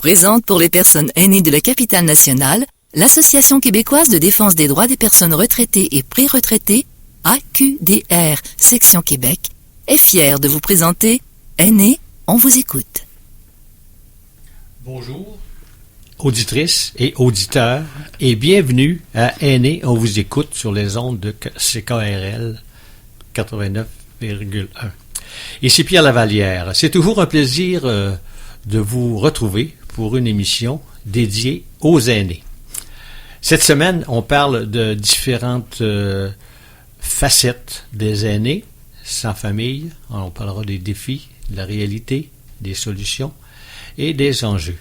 présente pour les personnes aînées de la capitale nationale l'Association québécoise de défense des droits des personnes retraitées et pré-retraitées, AQDR, section Québec, est fière de vous présenter Aînés, on vous écoute. Bonjour, auditrices et auditeurs, et bienvenue à Aînés, on vous écoute sur les ondes de CKRL 89,1. Ici Pierre Lavallière. C'est toujours un plaisir de vous retrouver pour une émission dédiée aux aînés. Cette semaine, on parle de différentes facettes des aînés sans famille. On parlera des défis, de la réalité, des solutions et des enjeux.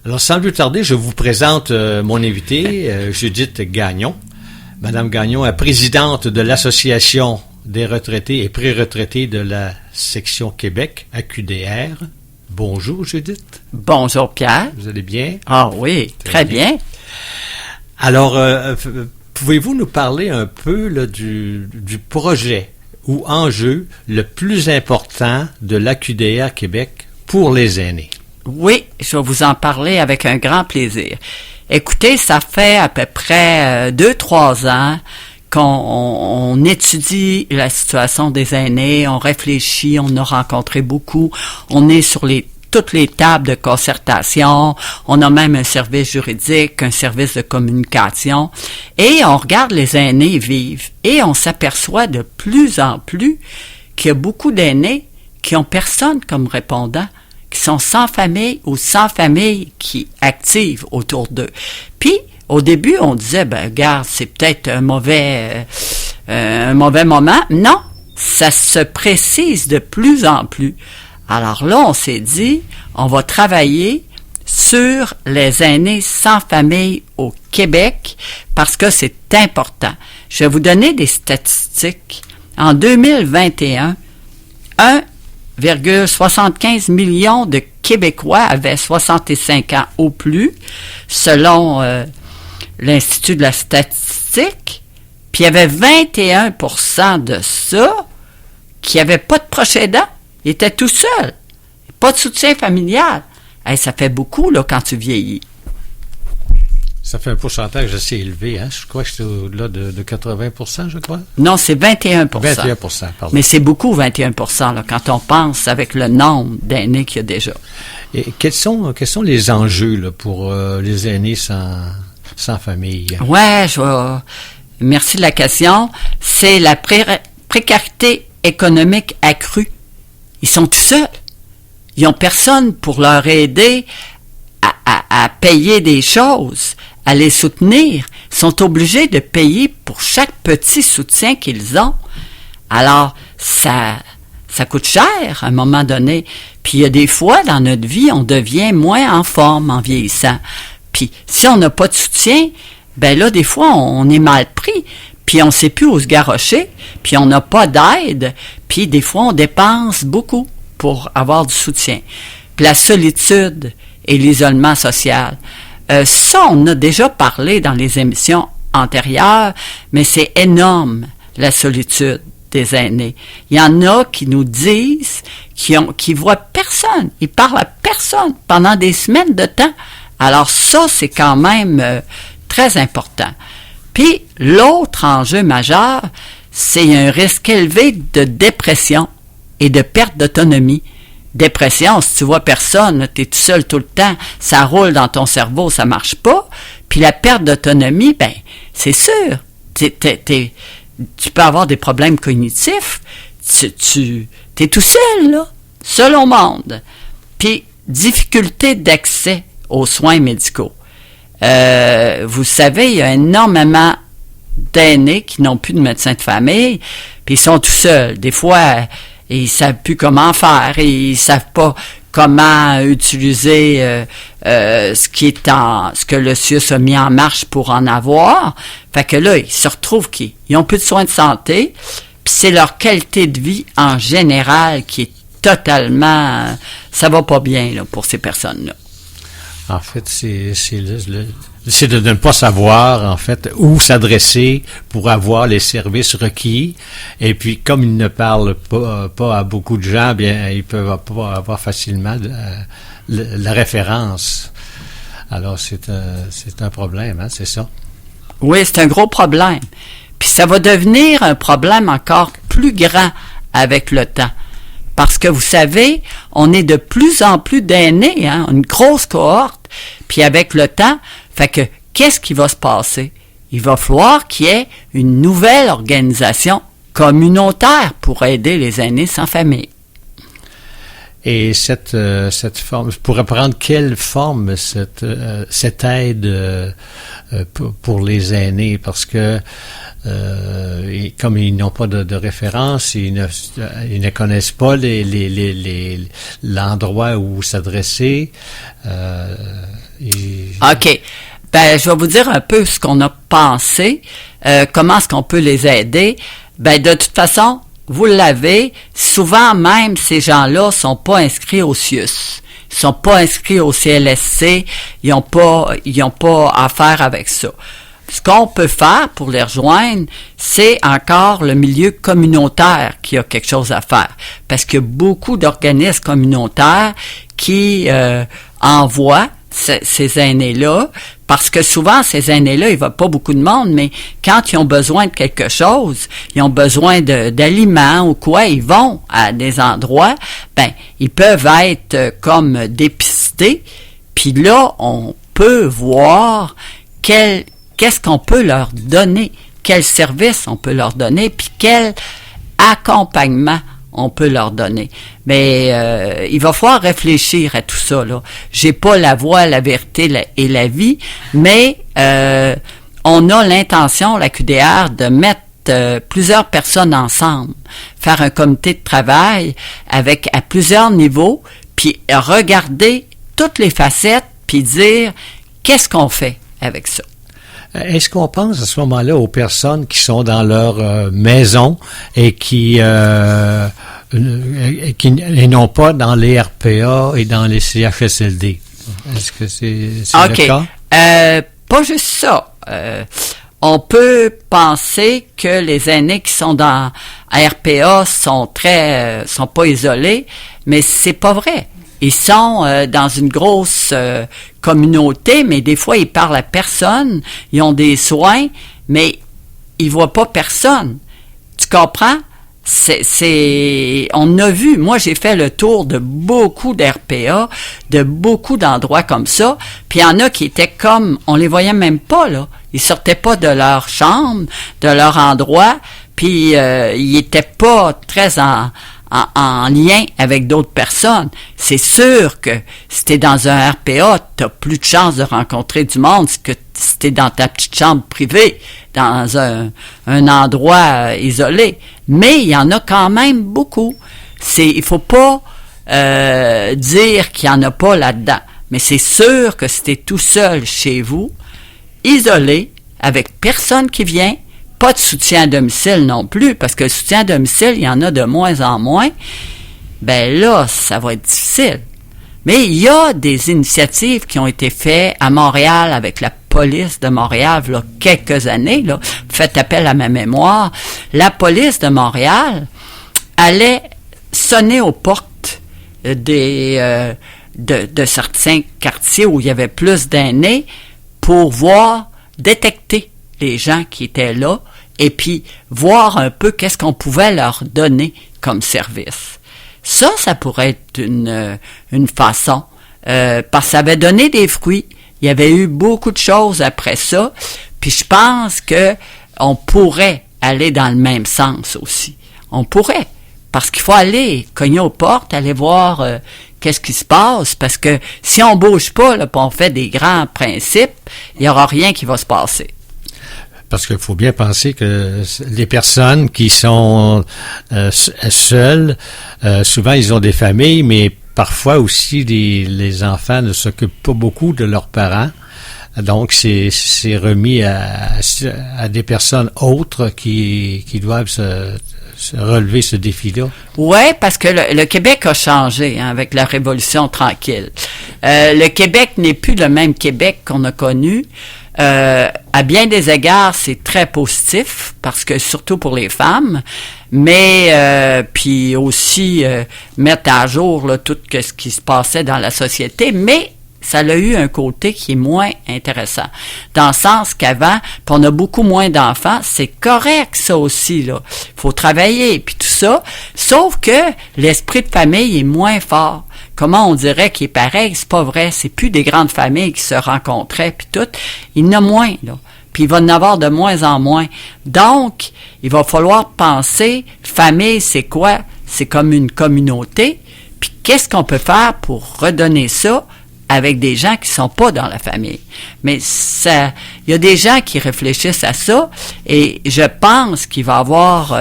Alors, sans plus tarder, je vous présente mon invitée, Judith Gagnon. Madame Gagnon est présidente de l'Association des retraités et pré-retraités de la section Québec, AQDR. Bonjour, Judith. Bonjour, Pierre. Vous allez bien? Ah oui, très bien. Alors, pouvez-vous nous parler un peu là, du projet ou enjeu le plus important de l'AQDR Québec pour les aînés? Oui, je vais vous en parler avec un grand plaisir. Écoutez, ça fait à peu près 2-3 ans qu'on étudie la situation des aînés, on réfléchit, on a rencontré beaucoup, on est sur toutes les tables de concertation, on a même un service juridique, un service de communication, et on regarde les aînés vivre, et on s'aperçoit de plus en plus qu'il y a beaucoup d'aînés qui ont personne comme répondant, qui sont sans famille ou sans famille qui active autour d'eux. Puis, au début, on disait, regarde, c'est peut-être un mauvais moment. Non, ça se précise de plus en plus. Alors là, on s'est dit, on va travailler sur les aînés sans famille au Québec parce que c'est important. Je vais vous donner des statistiques. En 2021, 1,75 million de Québécois avaient 65 ans ou plus, selon l'Institut de la statistique, puis il y avait 21% de ça qui n'avaient pas de proche aidant. Ils étaient tout seuls. Pas de soutien familial. Hey, ça fait beaucoup là, quand tu vieillis. Ça fait un pourcentage assez élevé, hein? Je crois que c'est au-delà de 80%, je crois. Non, c'est 21%. 21%, pardon. Mais c'est beaucoup, 21%, là, quand on pense avec le nombre d'aînés qu'il y a déjà. Et quels sont les enjeux là, pour les aînés sans famille? Ouais, merci de la question. C'est la précarité économique accrue. Ils sont tout seuls. Ils n'ont personne pour leur aider à payer des choses, à les soutenir. Ils sont obligés de payer pour chaque petit soutien qu'ils ont. Alors, ça coûte cher à un moment donné. Puis il y a des fois, dans notre vie, on devient moins en forme en vieillissant. Puis si on n'a pas de soutien, là, des fois, on est mal pris. Puis on ne sait plus où se garrocher, puis on n'a pas d'aide, puis des fois, on dépense beaucoup pour avoir du soutien. Puis la solitude et l'isolement social. Ça, on a déjà parlé dans les émissions antérieures, mais c'est énorme, la solitude des aînés. Il y en a qui nous disent qui voient personne, ils parlent à personne pendant des semaines de temps. Alors ça, c'est quand même très important. Puis, l'autre enjeu majeur, c'est un risque élevé de dépression et de perte d'autonomie. Dépression, si tu vois personne, tu es tout seul tout le temps, ça roule dans ton cerveau, ça marche pas. Puis la perte d'autonomie, c'est sûr, tu peux avoir des problèmes cognitifs, tu es tout seul, là, seul au monde. Puis, difficulté d'accès aux soins médicaux. Vous savez, il y a énormément d'aînés qui n'ont plus de médecin de famille, puis ils sont tout seuls. Des fois, ils savent plus comment faire, ils savent pas comment utiliser ce que le CIUS a mis en marche pour en avoir. Fait que là, ils se retrouvent ils ont plus de soins de santé, puis c'est leur qualité de vie en général qui est totalement... ça va pas bien là, pour ces personnes-là. En fait, c'est de ne pas savoir, en fait, où s'adresser pour avoir les services requis. Et puis, comme ils ne parlent pas à beaucoup de gens, bien, ils peuvent pas avoir facilement la référence. Alors, c'est un problème, hein, c'est ça? Oui, c'est un gros problème. Puis ça va devenir un problème encore plus grand avec le temps. Parce que vous savez, on est de plus en plus d'aînés, hein, une grosse cohorte. Puis avec le temps, fait que qu'est-ce qui va se passer? Il va falloir qu'il y ait une nouvelle organisation communautaire pour aider les aînés sans famille. Et cette forme, pourrait prendre quelle forme cette aide pour les aînés? Parce que comme ils n'ont pas de référence, ils ne connaissent pas l'endroit où s'adresser. OK. Ben, je vais vous dire un peu ce qu'on a pensé, comment est-ce qu'on peut les aider. Ben, de toute façon, vous l'avez, souvent même ces gens-là sont pas inscrits au CIUS, ils sont pas inscrits au CLSC, ils ont pas affaire avec ça. Ce qu'on peut faire pour les rejoindre, c'est encore le milieu communautaire qui a quelque chose à faire. Parce qu'il y a beaucoup d'organismes communautaires qui envoient ces aînés-là, parce que souvent, ces aînés-là, il va pas beaucoup de monde, mais quand ils ont besoin de quelque chose, ils ont besoin d'aliments ou quoi, ils vont à des endroits, ben, ils peuvent être comme dépistés, puis là, on peut voir qu'est-ce qu'on peut leur donner, quel service on peut leur donner, puis quel accompagnement on peut leur donner. Mais il va falloir réfléchir à tout ça, là. J'ai pas la voix, la vérité et la vie, mais on a l'intention, la QDR, de mettre plusieurs personnes ensemble, faire un comité de travail à plusieurs niveaux, puis regarder toutes les facettes, puis dire qu'est-ce qu'on fait avec ça. Est-ce qu'on pense à ce moment-là aux personnes qui sont dans leur maison et qui n'ont pas dans les RPA et dans les CHSLD? Est-ce que c'est le cas? Pas juste ça. On peut penser que les aînés qui sont dans RPA sont pas isolés, mais c'est pas vrai. Ils sont dans une grosse communauté, mais des fois, ils parlent à personne. Ils ont des soins, mais ils voient pas personne. Tu comprends? On a vu, moi, j'ai fait le tour de beaucoup d'RPA, de beaucoup d'endroits comme ça, puis il y en a qui étaient comme, on les voyait même pas, là. Ils sortaient pas de leur chambre, de leur endroit, puis ils étaient pas très en lien avec d'autres personnes. C'est sûr que si t'es dans un RPA, t'as plus de chances de rencontrer du monde que si t'es dans ta petite chambre privée, dans un endroit isolé. Mais il y en a quand même beaucoup. Il faut pas dire qu'il y en a pas là-dedans. Mais c'est sûr que si t'es tout seul chez vous, isolé, avec personne qui vient, pas de soutien à domicile non plus, parce que le soutien à domicile, il y en a de moins en moins. Ben là, ça va être difficile. Mais il y a des initiatives qui ont été faites à Montréal avec la police de Montréal, là, quelques années, là. Faites appel à ma mémoire. La police de Montréal allait sonner aux portes de certains quartiers où il y avait plus d'aînés pour détecter les gens qui étaient là et puis voir un peu qu'est-ce qu'on pouvait leur donner comme service. Ça pourrait être une façon, parce que ça avait donné des fruits. Il y avait eu beaucoup de choses après ça, puis je pense que on pourrait aller dans le même sens aussi. On pourrait, parce qu'il faut aller cogner aux portes, aller voir qu'est-ce qui se passe, parce que si on bouge pas, là, puis on fait des grands principes, il y aura rien qui va se passer. Parce qu'il faut bien penser que les personnes qui sont seules, souvent ils ont des familles, mais parfois aussi les enfants ne s'occupent pas beaucoup de leurs parents. Donc, c'est remis à des personnes autres qui doivent se relever ce défi-là. Oui, parce que le Québec a changé avec la Révolution tranquille. Le Québec n'est plus le même Québec qu'on a connu. À bien des égards, c'est très positif, parce que surtout pour les femmes, mais puis aussi mettre à jour là, tout ce qui se passait dans la société, mais ça a eu un côté qui est moins intéressant. Dans le sens qu'avant, puis on a beaucoup moins d'enfants, c'est correct ça aussi, là. Il faut travailler, puis tout ça. Sauf que l'esprit de famille est moins fort. Comment on dirait qu'il est pareil? C'est pas vrai. C'est plus des grandes familles qui se rencontraient, puis tout. Il y en a moins, là. Puis il va en avoir de moins en moins. Donc, il va falloir penser, famille, c'est quoi? C'est comme une communauté. Puis qu'est-ce qu'on peut faire pour redonner ça avec des gens qui sont pas dans la famille. Mais ça, il y a des gens qui réfléchissent à ça et je pense qu'il va y avoir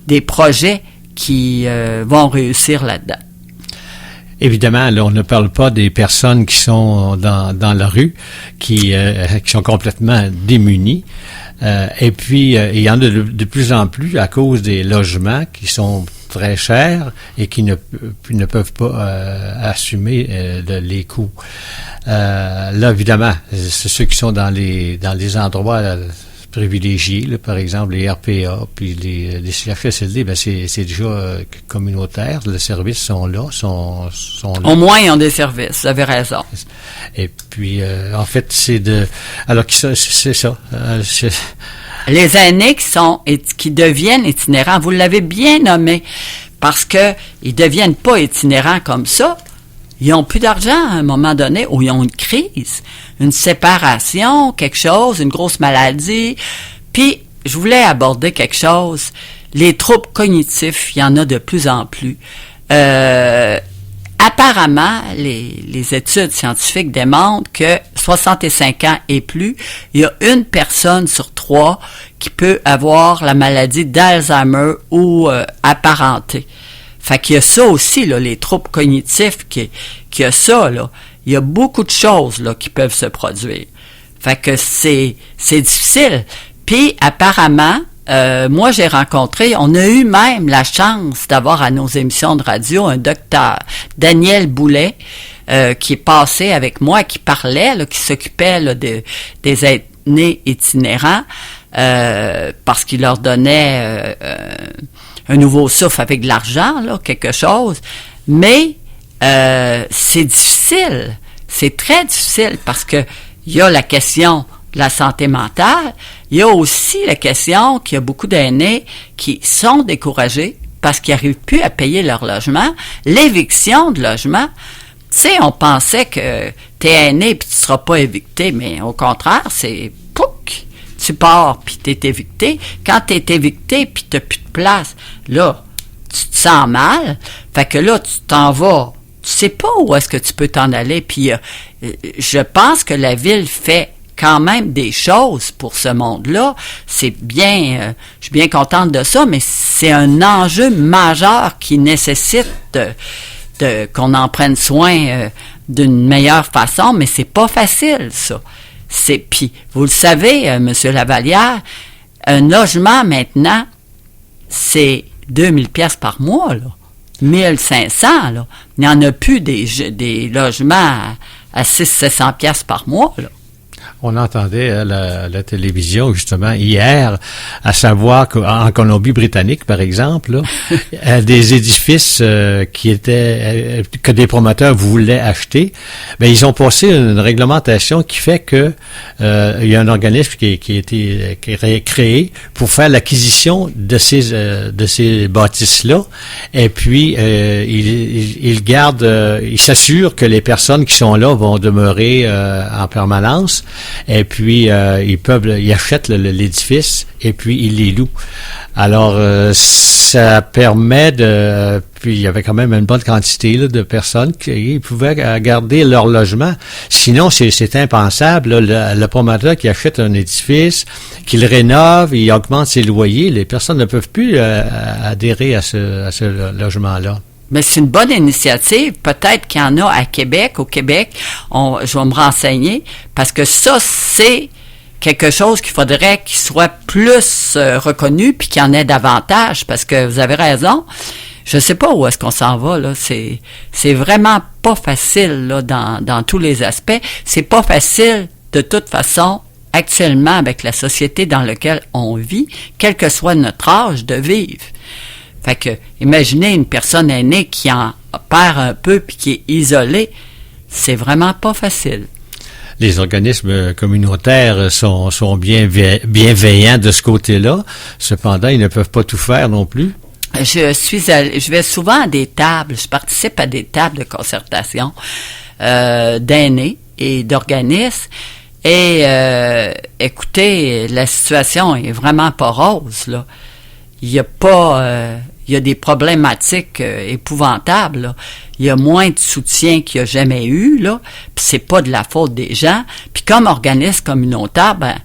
des projets qui vont réussir là-dedans. Évidemment, là, on ne parle pas des personnes qui sont dans la rue, qui sont complètement démunies. Et puis, il y en a de plus en plus à cause des logements qui sont très chers et qui ne peuvent pas assumer les coûts. Là, évidemment, c'est ceux qui sont dans les endroits privilégiés, là, par exemple les RPA, puis les CHSLD, ben c'est déjà communautaire. Les services sont là, sont là. Au moins, ils ont des services, vous avez raison. Et puis, en fait, c'est ça. Les aînés qui deviennent itinérants, vous l'avez bien nommé, parce que ils deviennent pas itinérants comme ça. Ils ont plus d'argent à un moment donné, ou ils ont une crise, une séparation, quelque chose, une grosse maladie. Puis, je voulais aborder quelque chose. Les troubles cognitifs, il y en a de plus en plus. Apparemment, les études scientifiques démontrent que 65 ans et plus, il y a une personne sur 3 qui peut avoir la maladie d'Alzheimer ou apparentée. Fait qu'il y a ça aussi, là, les troubles cognitifs, qu'il y a ça, là. Il y a beaucoup de choses, là, qui peuvent se produire. Fait que c'est difficile. Puis, apparemment, moi, j'ai rencontré, on a eu même la chance d'avoir à nos émissions de radio un docteur, Daniel Boulet, qui est passé avec moi, qui parlait, là, qui s'occupait là, des aînés itinérants, parce qu'il leur donnait un nouveau souffle avec de l'argent, là, quelque chose. Mais c'est difficile. C'est très difficile parce que il y a la question de la santé mentale. Il y a aussi la question qu'il y a beaucoup d'aînés qui sont découragés parce qu'ils n'arrivent plus à payer leur logement. L'éviction de logement, tu sais, on pensait que tu es aîné puis tu ne seras pas évicté, mais au contraire, c'est pouc! Tu pars puis tu es évicté. Quand tu es évicté puis tu n'as plus de place, là, tu te sens mal. Fait que là, tu t'en vas. Tu sais pas où est-ce que tu peux t'en aller. Puis je pense que la ville fait quand même des choses pour ce monde-là. C'est bien, je suis bien contente de ça, mais c'est un enjeu majeur qui nécessite qu'on en prenne soin d'une meilleure façon, mais c'est pas facile, ça. Puis, vous le savez, Monsieur Lavalière, un logement maintenant, c'est 2000 pièces par mois, là. 1500, là. Il n'y en a plus des logements à 600-700 pièces par mois, là. On entendait à la télévision, justement, hier, à savoir qu'en Colombie-Britannique, par exemple, là, des édifices que des promoteurs voulaient acheter, ben ils ont passé une réglementation qui fait que il y a un organisme qui a été créé pour faire l'acquisition de ces bâtisses-là, et puis il s'assure que les personnes qui sont là vont demeurer en permanence. Et puis, ils achètent l'édifice et puis ils les louent. Alors, ça permet puis il y avait quand même une bonne quantité là, de personnes qui pouvaient garder leur logement. Sinon, c'est impensable. Là, le promoteur qui achète un édifice, qui le rénove, il augmente ses loyers. Les personnes ne peuvent plus adhérer à ce logement-là. Mais c'est une bonne initiative. Peut-être qu'il y en a à Québec. Au Québec, je vais me renseigner parce que ça, c'est quelque chose qu'il faudrait qu'il soit plus reconnu puis qu'il y en ait davantage parce que vous avez raison. Je sais pas où est-ce qu'on s'en va, là. C'est vraiment pas facile, là, dans tous les aspects. C'est pas facile, de toute façon, actuellement, avec la société dans laquelle on vit, quel que soit notre âge, de vivre. Fait que, imaginez une personne aînée qui en perd un peu puis qui est isolée, c'est vraiment pas facile. Les organismes communautaires sont bienveillants de ce côté-là. Cependant, ils ne peuvent pas tout faire non plus. Je vais souvent à des tables, je participe à des tables de concertation d'aînés et d'organismes. Et écoutez, la situation est vraiment pas rose, là. Il y a des problématiques épouvantables, là. Il y a moins de soutien qu'il y a jamais eu, là. Puis c'est pas de la faute des gens. Puis comme organisme communautaire, ben,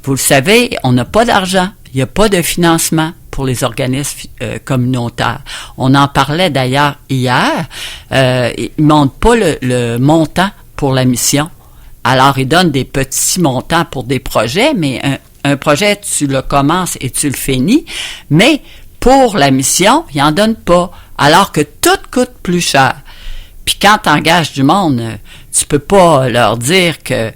vous le savez, on n'a pas d'argent. Il n'y a pas de financement pour les organismes communautaires. On en parlait d'ailleurs hier. Ils ne montrent pas le montant pour la mission. Alors, ils donnent des petits montants pour des projets, mais un projet, tu le commences et tu le finis. Mais pour la mission, ils n'en donnent pas. Alors que tout coûte plus cher. Puis quand tu engages du monde, tu peux pas leur dire que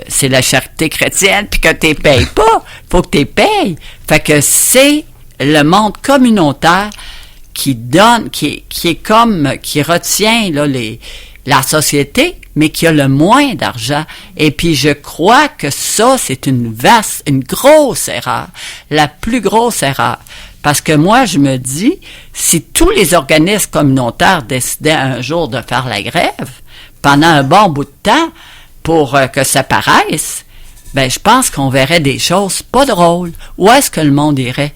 c'est la charité chrétienne puis que tu ne payes pas. Faut que tu payes. Fait que c'est le monde communautaire qui donne, qui retient là, la société, mais qui a le moins d'argent. Et puis je crois que ça, c'est une grosse erreur. La plus grosse erreur. Parce que moi, je me dis, si tous les organismes communautaires décidaient un jour de faire la grève, pendant un bon bout de temps, pour que ça paraisse, ben je pense qu'on verrait des choses pas drôles. Où est-ce que le monde irait?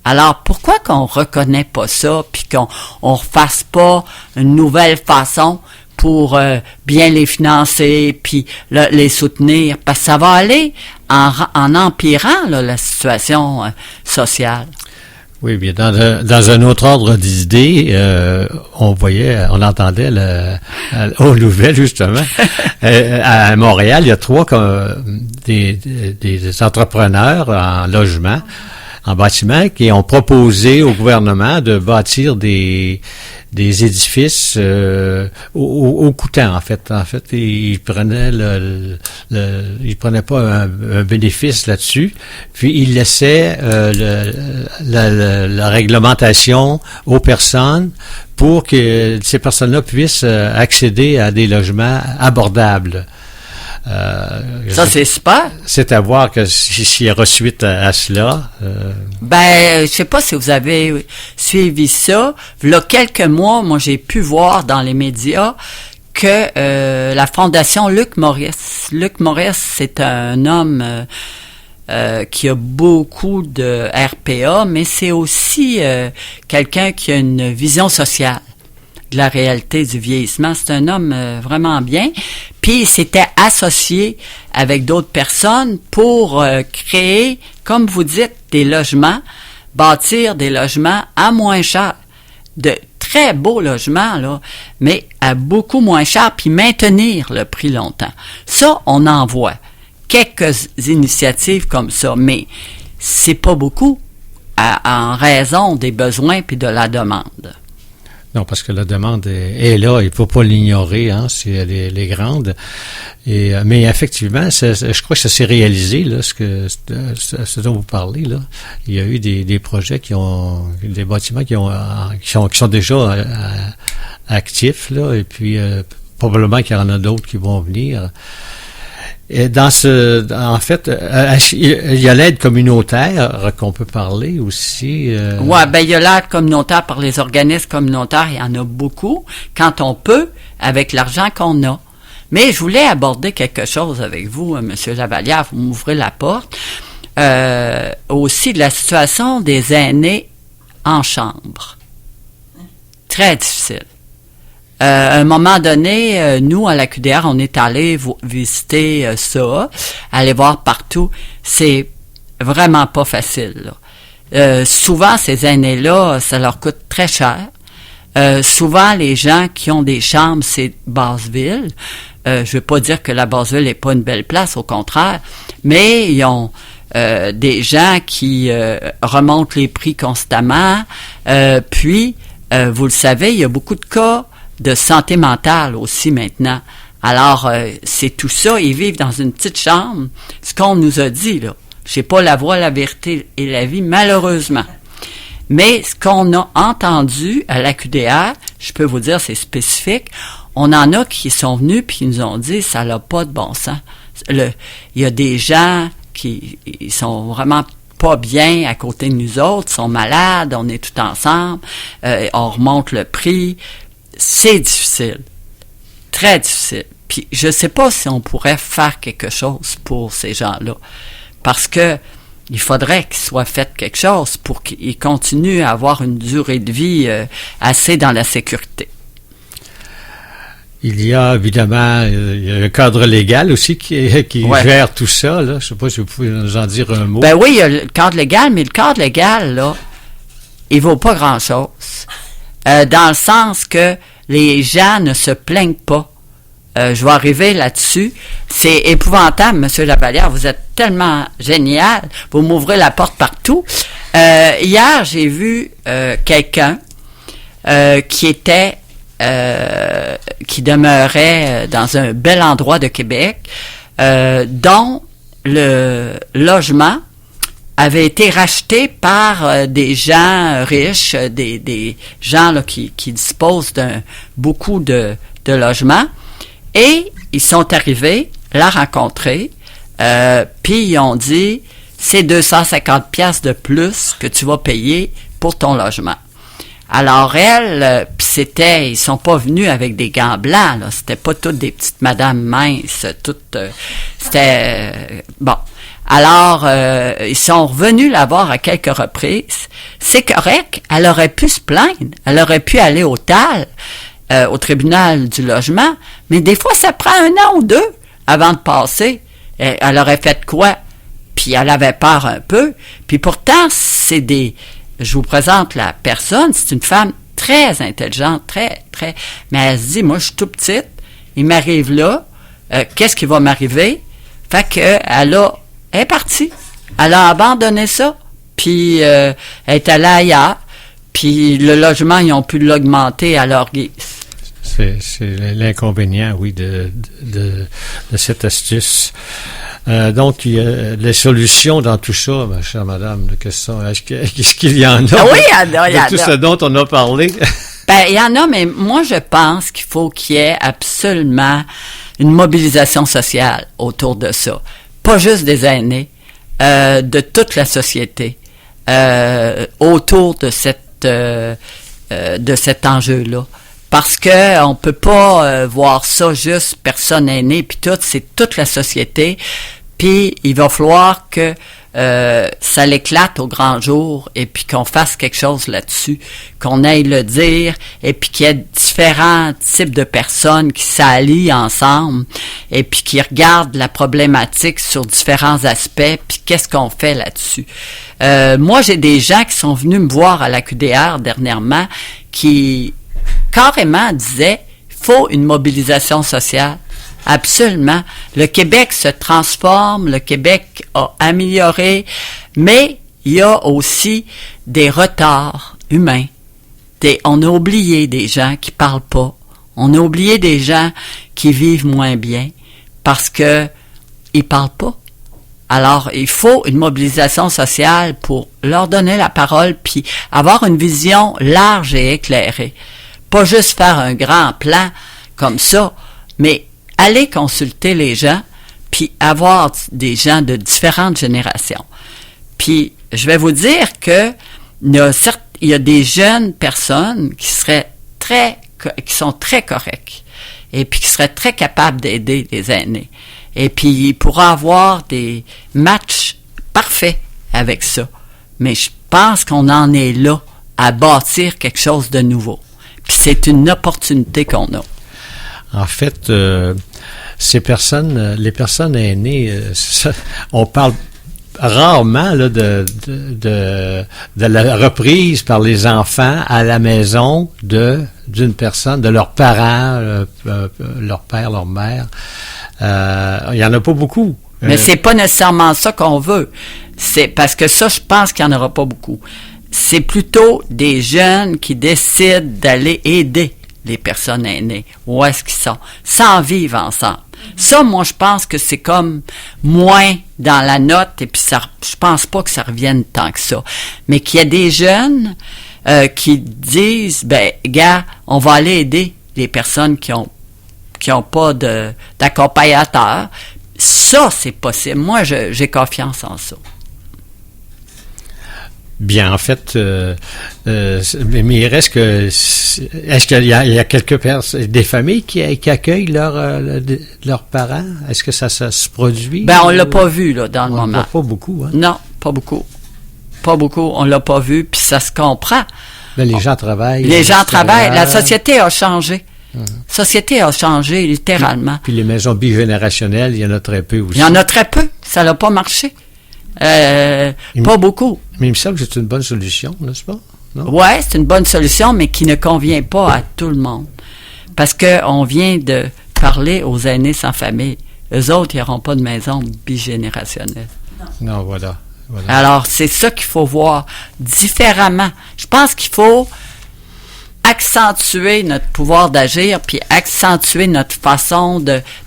Alors, pourquoi qu'on reconnaît pas ça, puis qu'on refasse pas une nouvelle façon pour bien les financer, puis les soutenir? Parce que ça va aller en empirant là, la situation sociale. Oui, bien, dans un autre ordre d'idées, on entendait aux nouvelles, justement, à Montréal, il y a des entrepreneurs en logement, en bâtiment, qui ont proposé au gouvernement de bâtir des édifices au coûtant, en fait. En fait, ils prenaient ils prenaient pas un bénéfice là-dessus, puis ils laissaient la réglementation aux personnes pour que ces personnes-là puissent accéder à des logements abordables. Ça, c'est super. C'est à voir que s'il y aura suite à cela. Je sais pas si vous avez suivi ça. Il y a quelques mois, moi, j'ai pu voir dans les médias que la Fondation Luc Maurice, c'est un homme qui a beaucoup de RPA, mais c'est aussi quelqu'un qui a une vision sociale de la réalité du vieillissement. C'est un homme vraiment bien. Puis il s'était associé avec d'autres personnes pour créer, comme vous dites, des logements, bâtir des logements à moins cher. De très beaux logements, là, mais à beaucoup moins cher, puis maintenir le prix longtemps. Ça, on en voit quelques initiatives comme ça, mais c'est pas beaucoup en raison des besoins puis de la demande. Non, parce que la demande est là, il ne faut pas l'ignorer, hein, elle est grande. Mais effectivement, je crois que ça s'est réalisé, là, ce dont vous parlez, là. Il y a eu des projets des bâtiments qui sont déjà actifs, là, et puis probablement qu'il y en a d'autres qui vont venir. Et en fait, il y a l'aide communautaire qu'on peut parler aussi. Ouais, il y a l'aide communautaire par les organismes communautaires, il y en a beaucoup, quand on peut, avec l'argent qu'on a. Mais je voulais aborder quelque chose avec vous, M. Lavalière, vous m'ouvrez la porte, aussi de la situation des aînés en chambre. Très difficile. À un moment donné, nous, à la QDR, on est allé visiter ça, aller voir partout. C'est vraiment pas facile, là. Souvent, ces aînés-là, ça leur coûte très cher. Souvent, les gens qui ont des chambres, c'est Basseville. Je veux pas dire que la Basseville n'est pas une belle place, au contraire, mais ils ont des gens qui remontent les prix constamment. Puis, vous le savez, il y a beaucoup de cas de santé mentale aussi maintenant. Alors, c'est tout ça. Ils vivent dans une petite chambre. Ce qu'on nous a dit, là, j'ai pas la voix, la vérité et la vie, malheureusement. Mais ce qu'on a entendu à la QDR, je peux vous dire, c'est spécifique. On en a qui sont venus puis qui nous ont dit, ça n'a pas de bon sens. Il y a des gens qui ils sont vraiment pas bien à côté de nous autres, sont malades, on est tout ensemble, on remonte le prix. C'est difficile. Très difficile. Puis je sais pas si on pourrait faire quelque chose pour ces gens-là. Parce que il faudrait qu'il soit fait quelque chose pour qu'ils continuent à avoir une durée de vie assez dans la sécurité. Il y a évidemment il y a le cadre légal aussi qui gère tout ça. Là. Je ne sais pas si vous pouvez nous en dire un mot. Ben oui, il y a le cadre légal, mais le cadre légal, là, il vaut pas grand-chose. Dans le sens que les gens ne se plaignent pas. Je vais arriver là-dessus. C'est épouvantable, Monsieur Lavallière. Vous êtes tellement génial. Vous m'ouvrez la porte partout. Hier, j'ai vu quelqu'un qui demeurait dans un bel endroit de Québec, dont le logement avait été racheté par des gens riches, des gens là, qui disposent d'un beaucoup de logements. Et ils sont arrivés, la rencontrer, puis ils ont dit, c'est 250 piastres de plus que tu vas payer pour ton logement. Alors elle, puis ils sont pas venus avec des gants blancs, là, c'était pas toutes des petites madames minces, toutes, c'était, bon. Alors, ils sont revenus la voir à quelques reprises. C'est correct, elle aurait pu se plaindre, elle aurait pu aller au TAL, au tribunal du logement, mais des fois, ça prend 1 an ou 2 avant de passer. Elle aurait fait quoi? Puis elle avait peur un peu. Puis pourtant, je vous présente la personne, c'est une femme très intelligente, très, mais elle se dit, moi, je suis tout petite, il m'arrive là, qu'est-ce qui va m'arriver? Fait que elle est partie. Elle a abandonné ça, puis elle est allée ailleurs. Puis le logement, ils ont pu l'augmenter à leur guise. C'est l'inconvénient, oui, de cette astuce. Donc, il y a les solutions dans tout ça, ma chère madame. Qu'est-ce qu'il y en a? Oui, il y en a. De tout ce dont on a parlé. Ben, il y en a, mais moi, je pense qu'il faut qu'il y ait absolument une mobilisation sociale autour de ça. Pas juste des aînés, de toute la société, autour de cet enjeu-là. Parce que on peut pas voir ça juste personne aînée puis tout, c'est toute la société. Puis il va falloir que ça l'éclate au grand jour et puis qu'on fasse quelque chose là-dessus, qu'on aille le dire et puis qu'il y ait différents types de personnes qui s'allient ensemble et puis qui regardent la problématique sur différents aspects puis qu'est-ce qu'on fait là-dessus. Moi, j'ai des gens qui sont venus me voir à la QDR dernièrement qui carrément disaient il faut une mobilisation sociale. Absolument. Le Québec se transforme, le Québec a amélioré, mais il y a aussi des retards humains. On a oublié des gens qui parlent pas. On a oublié des gens qui vivent moins bien parce que ils parlent pas. Alors, il faut une mobilisation sociale pour leur donner la parole puis avoir une vision large et éclairée. Pas juste faire un grand plan comme ça, mais aller consulter les gens, puis avoir des gens de différentes générations. Puis, je vais vous dire que il y a des jeunes personnes qui sont très correctes et puis qui seraient très capables d'aider les aînés. Et puis, ils pourraient avoir des matchs parfaits avec ça. Mais je pense qu'on en est là à bâtir quelque chose de nouveau. Puis, c'est une opportunité qu'on a. En fait, les personnes aînées, on parle rarement là, de la reprise par les enfants à la maison d'une personne, de leurs parents, leur père, leur mère. Il y en a pas beaucoup. Mais c'est pas nécessairement ça qu'on veut. C'est parce que ça, je pense qu'il n'y en aura pas beaucoup. C'est plutôt des jeunes qui décident d'aller aider les personnes aînées. Où est-ce qu'ils sont? Sans vivre ensemble. Ça, moi, je pense que c'est comme moins dans la note, et puis ça, je pense pas que ça revienne tant que ça. Mais qu'il y a des jeunes qui disent, ben, gars, on va aller aider les personnes qui ont pas d'accompagnateur. Ça, c'est possible. Moi, j'ai confiance en ça. Bien, en fait, mais il reste que... Est-ce qu'il y a quelques personnes, des familles qui accueillent leurs parents? Est-ce que ça se produit? Ben, on l'a pas vu, là, dans le moment. On l'a pas beaucoup, hein? Non, pas beaucoup. Pas beaucoup. On l'a pas vu, puis ça se comprend. Ben, les gens travaillent. Les gens travaillent. La société a changé. La société a changé, littéralement. Puis les maisons bigénérationnelles, il y en a très peu aussi. Il y en a très peu. Ça n'a pas marché. Pas beaucoup. Mais il me semble que c'est une bonne solution, n'est-ce pas? Oui, c'est une bonne solution, mais qui ne convient pas à tout le monde. Parce qu'on vient de parler aux aînés sans famille. Eux autres, ils n'auront pas de maison bigénérationnelle. Non, voilà. Alors, c'est ça qu'il faut voir différemment. Je pense qu'il faut accentuer notre pouvoir d'agir, puis accentuer notre façon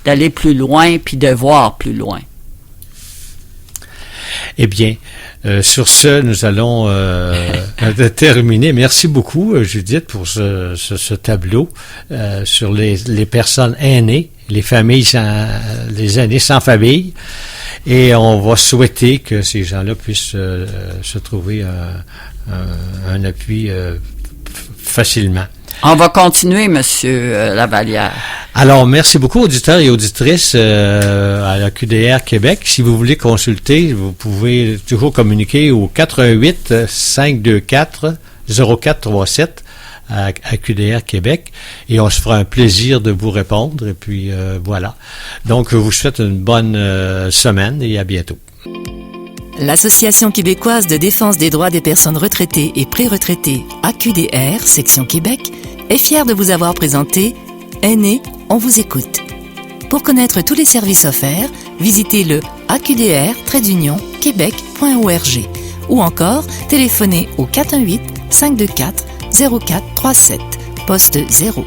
d'aller plus loin, puis de voir plus loin. Eh bien, sur ce, nous allons terminer. Merci beaucoup, Judith, pour ce tableau sur les personnes aînées, les familles les aînés sans famille. Et on va souhaiter que ces gens-là puissent se trouver un appui facilement. On va continuer, Monsieur Lavallière. Alors, merci beaucoup, auditeurs et auditrices à la QDR Québec. Si vous voulez consulter, vous pouvez toujours communiquer au 418-524-0437 à QDR Québec et on se fera un plaisir de vous répondre. Et puis, voilà. Donc, je vous souhaite une bonne semaine et à bientôt. L'Association québécoise de défense des droits des personnes retraitées et pré-retraitées, AQDR, section Québec, est fière de vous avoir présenté Aînés, on vous écoute. Pour connaître tous les services offerts, visitez le aqdr-québec.org ou encore téléphonez au 418-524-0437, poste 0.